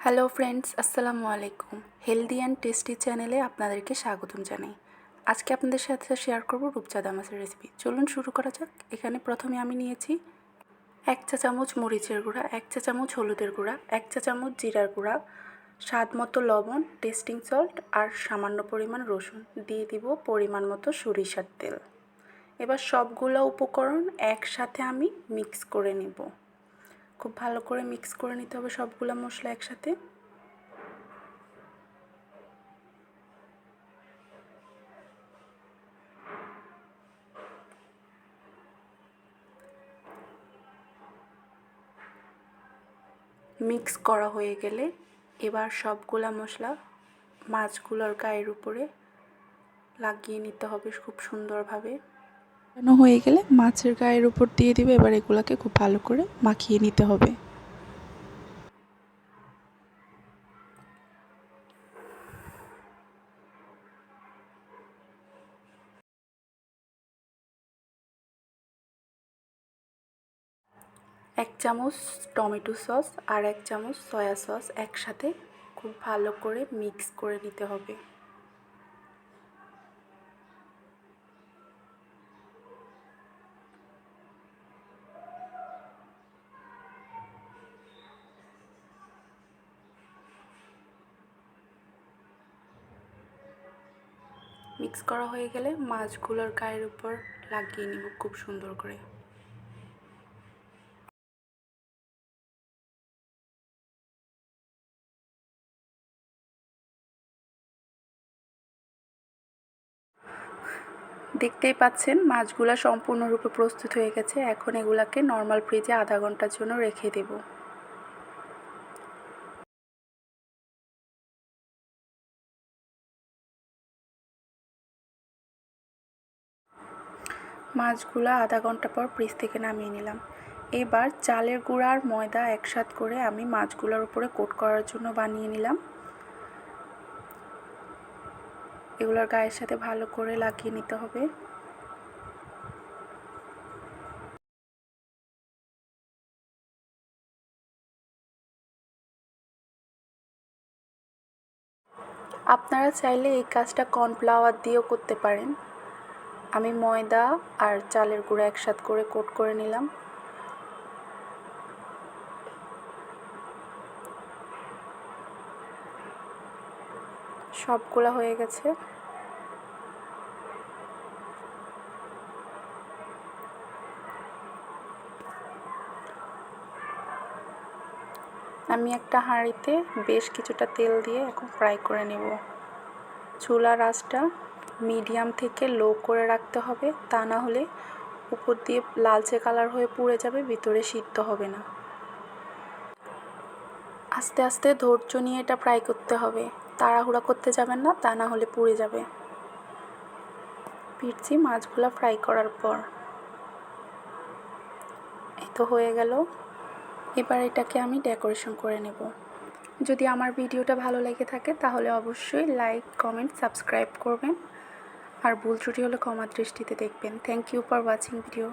Hello friends, আসসালামু আলাইকুম। Healthy and tasty চ্যানেলে আপনাদেরকে স্বাগতম জানাই। আজকে আপনাদের সাথে শেয়ার করব রূপচাঁদা মাছের রেসিপি। চলুন শুরু করা যাক। এখানে প্রথমে আমি নিয়েছি 1 চা চামচ মরিচের গুঁড়া, 1 চা চামচ হলুদের গুঁড়া, 1 চা চামচ জিরার গুঁড়া, স্বাদ মতো লবণ, টেস্টিং সল্ট আর সামান্য পরিমাণ রসুন। দিয়ে দিব পরিমাণ মতো সরিষার তেল। এবার সবগুলো উপকরণ একসাথে আমি মিক্স করে নেব। খুব ভালো করে মিক্স করে নিতে হবে সবগুলো মশলা একসাথে। মিক্স করা হয়ে গেলে এবার সবগুলা মশলা মাছগুলোর গায়ের উপরে লাগিয়ে নিতে হবে খুব সুন্দরভাবে। হয়ে গেলে মাছের গায়ের উপর দিয়ে দিবে। এবার এগুলাকে খুব ভালো করে মাখিয়ে নিতে হবে। এক চামচ টমেটো সস আর 1 চামচ সয়া সস একসাথে খুব ভালো করে মিক্স করে নিতে হবে। মিক্স করা হয়ে গেলে মাছগুলোর গায়ের উপর লাগিয়ে নিব খুব সুন্দর করে। দেখতেই পাচ্ছেন মাছগুলো সম্পূর্ণরূপে প্রস্তুত হয়ে গেছে। এখন এগুলাকে নর্মাল ফ্রিজে আধা ঘন্টার জন্য রেখে দেব। মাছগুলো আধা ঘন্টা পর ফ্রিজ থেকে নামিয়ে নিলাম। এবার চালের গুঁড়া আর ময়দা একসাথ করে আমি মাছগুলোর উপরে কোট করার জন্য বানিয়ে নিলাম। এগুলোর গায়ের সাথে ভালো করে লাগিয়ে নিতে হবে। আপনারা চাইলে এই কাজটা কর্নফ্লাওয়ার দিয়েও করতে পারেন। আমি ময়দা আর চালের গুঁড়া একসাথ করে কোট করে নিলাম। সবগুলো হয়ে গেছে। আমি একটা হাঁড়িতে বেশ কিছুটা তেল দিয়ে এখন ফ্রাই করে নেব। চুলার আঁচটা মিডিয়াম থেকে লো করে রাখতে হবে, তা না হলে উপর দিয়ে লালচে কালার হয়ে পুড়ে যাবে, ভিতরে সিদ্ধ হবে না। আস্তে আস্তে ধৈর্য নিয়ে এটা ফ্রাই করতে হবে, তাড়াহুড়া করতে যাবেন না, তা না হলে পুড়ে যাবে। ফিরছি মাছগুলো ফ্রাই করার পর। এই তো হয়ে গেল। এবার এটাকে আমি ডেকোরেশন করে নেব। যদি আমার ভিডিওটা ভালো লেগে থাকে তাহলে অবশ্যই লাইক, কমেন্ট, সাবস্ক্রাইব করবেন। আর ভুল ত্রুটি হলে ক্ষমা দৃষ্টিতে দেখবেন। Thank you for watching video.